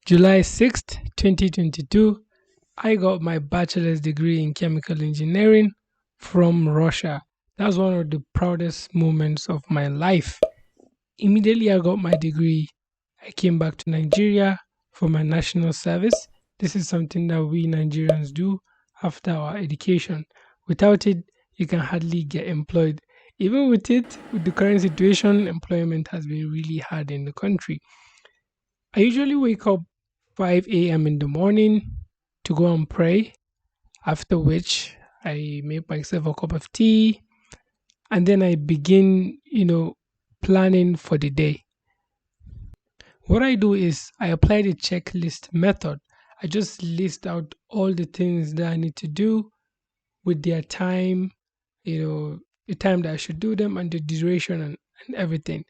July 6th, 2022, I got my bachelor's degree in chemical engineering from Russia. That's one of the proudest moments of my life. Immediately I got my degree, I came back to Nigeria for my national service. This is something that we Nigerians do after our education. Without it, you can hardly get employed. Even with it, with the current situation, employment has been really hard in the country. I usually wake up 5 a.m. in the morning to go and pray, after which I make myself a cup of tea and then I begin, planning for the day. What I do is I apply the checklist method. I just list out all the things that I need to do with their time, the time that I should do them and the duration and everything.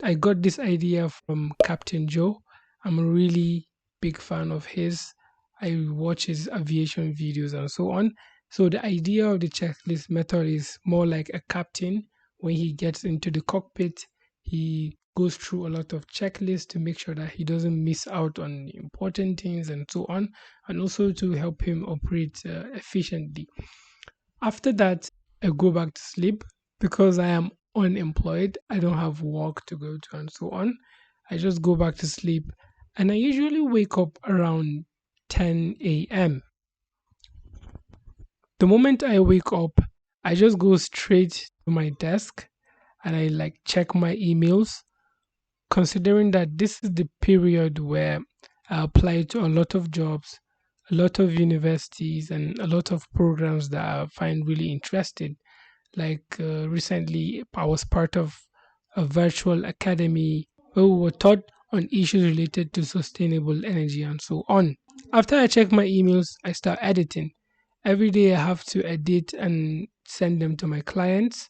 I got this idea from Captain Joe. I'm a really big fan of his. I watch his aviation videos and so on. So the idea of the checklist method is more like a captain. When he gets into the cockpit, he goes through a lot of checklists to make sure that he doesn't miss out on important things and so on, and also to help him operate efficiently. After that, I go back to sleep because I am unemployed. I don't have work to go to and so on. I just go back to sleep and I usually wake up around 10 a.m. The moment I wake up, I just go straight to my desk and I like check my emails, considering that this is the period where I apply to a lot of jobs, a lot of universities, and a lot of programs that I find really interesting. Like recently, I was part of a virtual academy where we were taught on issues related to sustainable energy and so on. After I check my emails, I start editing. Every day I have to edit and send them to my clients.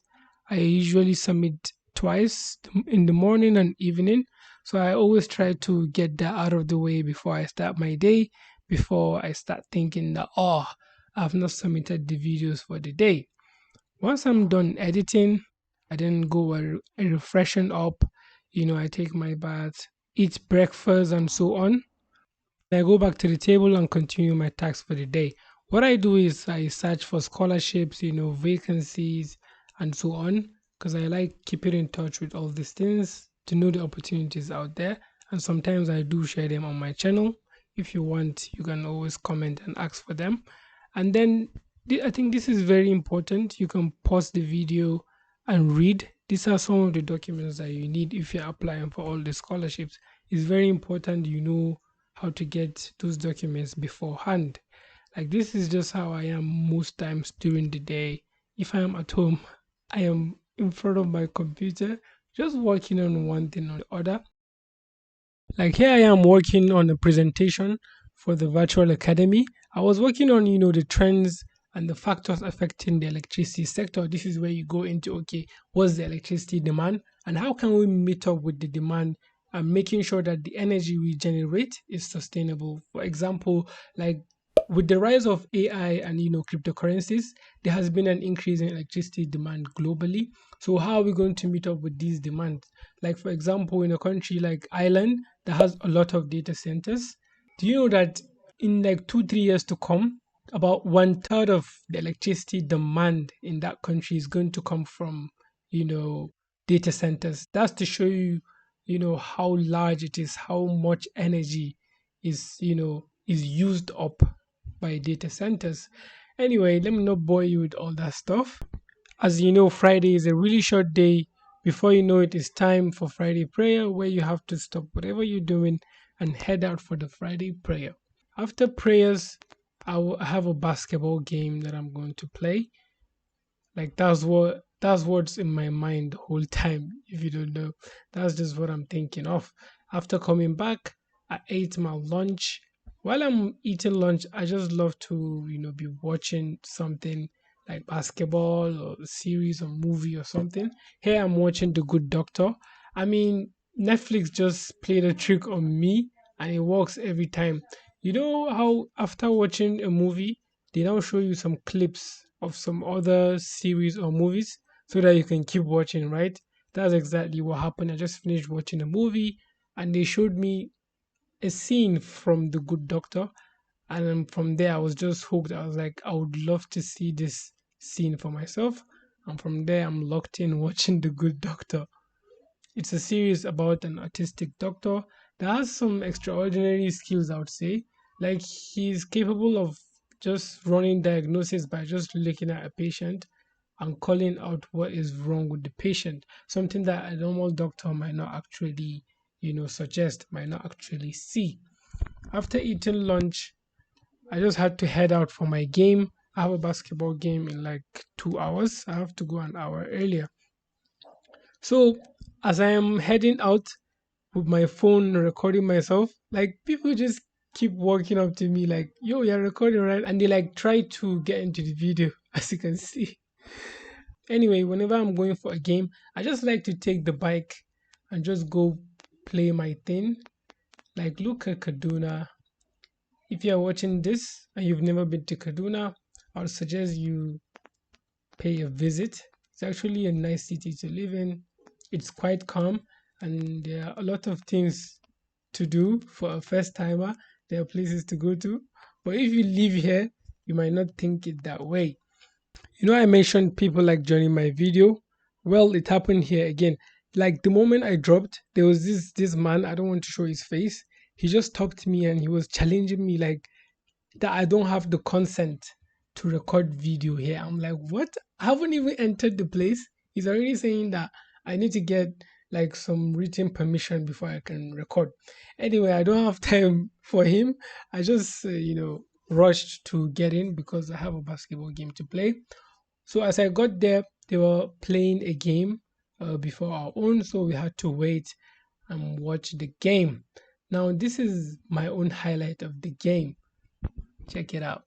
I usually submit twice in the morning and evening. So I always try to get that out of the way before I start my day, before I start thinking that, oh, I've not submitted the videos for the day. Once I'm done editing, I then go and refreshen up. I take my bath, eat breakfast, and so on. I go back to the table and continue my tasks for the day. What I do is I search for scholarships, vacancies, and so on, because I like keeping in touch with all these things to know the opportunities out there. And sometimes I do share them on my channel. If you want, you can always comment and ask for them. And then I think this is very important. You can pause the video and read. These are some of the documents that you need if you're applying for all the scholarships. It's very important you know how to get those documents beforehand. Like this is just how I am most times during the day. If I am at home, I am in front of my computer, just working on one thing or the other. Like here I am working on a presentation for the virtual academy. I was working on, the trends and the factors affecting the electricity sector. This is where you go into, okay, what's the electricity demand and how can we meet up with the demand and making sure that the energy we generate is sustainable. For example, like with the rise of AI and cryptocurrencies, there has been an increase in electricity demand globally. So how are we going to meet up with these demands? Like for example, in a country like Ireland that has a lot of data centers, do you know that in like 2 3 years to come, about one third of the electricity demand in that country is going to come from you know data centers? That's to show you how large it is, how much energy is used up by data centers. Anyway, let me not bore you with all that stuff. As you know, Friday is a really short day. Before you know it, it's time for Friday prayer, where you have to stop whatever you're doing and head out for the Friday prayer. After prayers, I will have a basketball game that I'm going to play. Like that's what's in my mind the whole time. If you don't know, that's just what I'm thinking of. After coming back, I ate my lunch. While I'm eating lunch, I just love to be watching something like basketball or a series or movie or something. Here I'm watching The Good Doctor. I mean, Netflix just played a trick on me, and it works every time. You know how after watching a movie they now show you some clips of some other series or movies so that you can keep watching, right? That's exactly what happened. I just finished watching a movie and they showed me a scene from The Good Doctor, and then from there I was just hooked. I was like, I would love to see this scene for myself, and from there I'm locked in watching The Good Doctor. It's a series about an autistic doctor that has some extraordinary skills, I would say. Like, he's capable of just running diagnosis by just looking at a patient and calling out what is wrong with the patient, something that a normal doctor might not actually, suggest, might not actually see. After eating lunch, I just had to head out for my game. I have a basketball game in like 2 hours. I have to go an hour earlier. So as I am heading out with my phone recording myself, like people just keep walking up to me like, yo, you're recording, right? And they like try to get into the video, as you can see. Anyway, whenever I'm going for a game, I just like to take the bike and just go play my thing. Like, look at Kaduna. If you're watching this and you've never been to Kaduna, I would suggest you pay a visit. It's actually a nice city to live in. It's quite calm, and there are a lot of things to do for a first timer. There are places to go to. But if you live here, you might not think it that way. I mentioned people like joining my video. Well, it happened here again. Like the moment I dropped, there was this man. I don't want to show his face. He just stopped me and he was challenging me like that I don't have the consent to record video here. I'm like, what? I haven't even entered the place. He's already saying that I need to get like some written permission before I can record. Anyway, I don't have time for him. I just, rushed to get in because I have a basketball game to play. So as I got there, they were playing a game before our own, so we had to wait and watch the game. Now, this is my own highlight of the game. Check it out.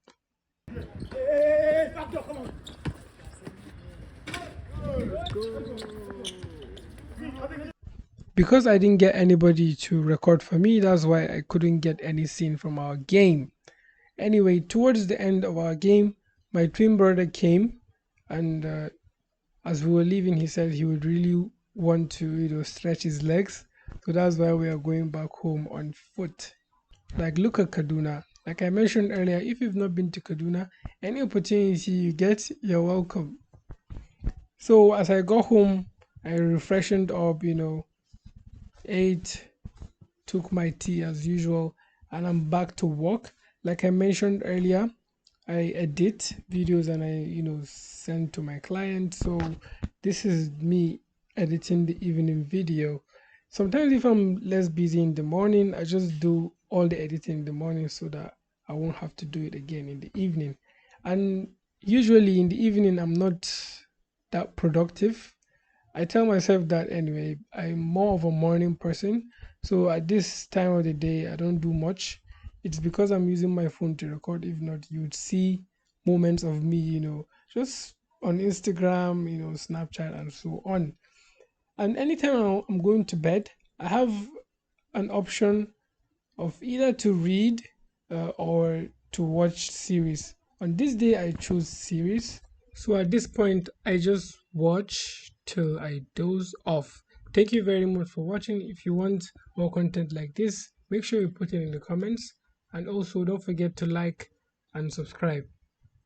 Because I didn't get anybody to record for me, that's why I couldn't get any scene from our game. Anyway, towards the end of our game, my twin brother came, and as we were leaving, he said he would really want to, stretch his legs. So that's why we are going back home on foot. Like, look at Kaduna. Like I mentioned earlier, if you've not been to Kaduna, any opportunity you get, you're welcome. So as I got home, I refreshened up, ate, took my tea as usual, and I'm back to work. Like I mentioned earlier, I edit videos and I, send to my client. So this is me editing the evening video. Sometimes if I'm less busy in the morning, I just do all the editing in the morning so that I won't have to do it again in the evening. And usually in the evening, I'm not that productive. I tell myself that anyway, I'm more of a morning person. So at this time of the day, I don't do much. It's because I'm using my phone to record. If not, you'd see moments of me, just on Instagram, Snapchat, and so on. And anytime I'm going to bed, I have an option of either to read or to watch series. On this day, I choose series. So at this point, I just watch till I doze off. Thank you very much for watching. If you want more content like this, make sure you put it in the comments. And also, don't forget to like and subscribe.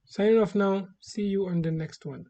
Signing off now. See you on the next one.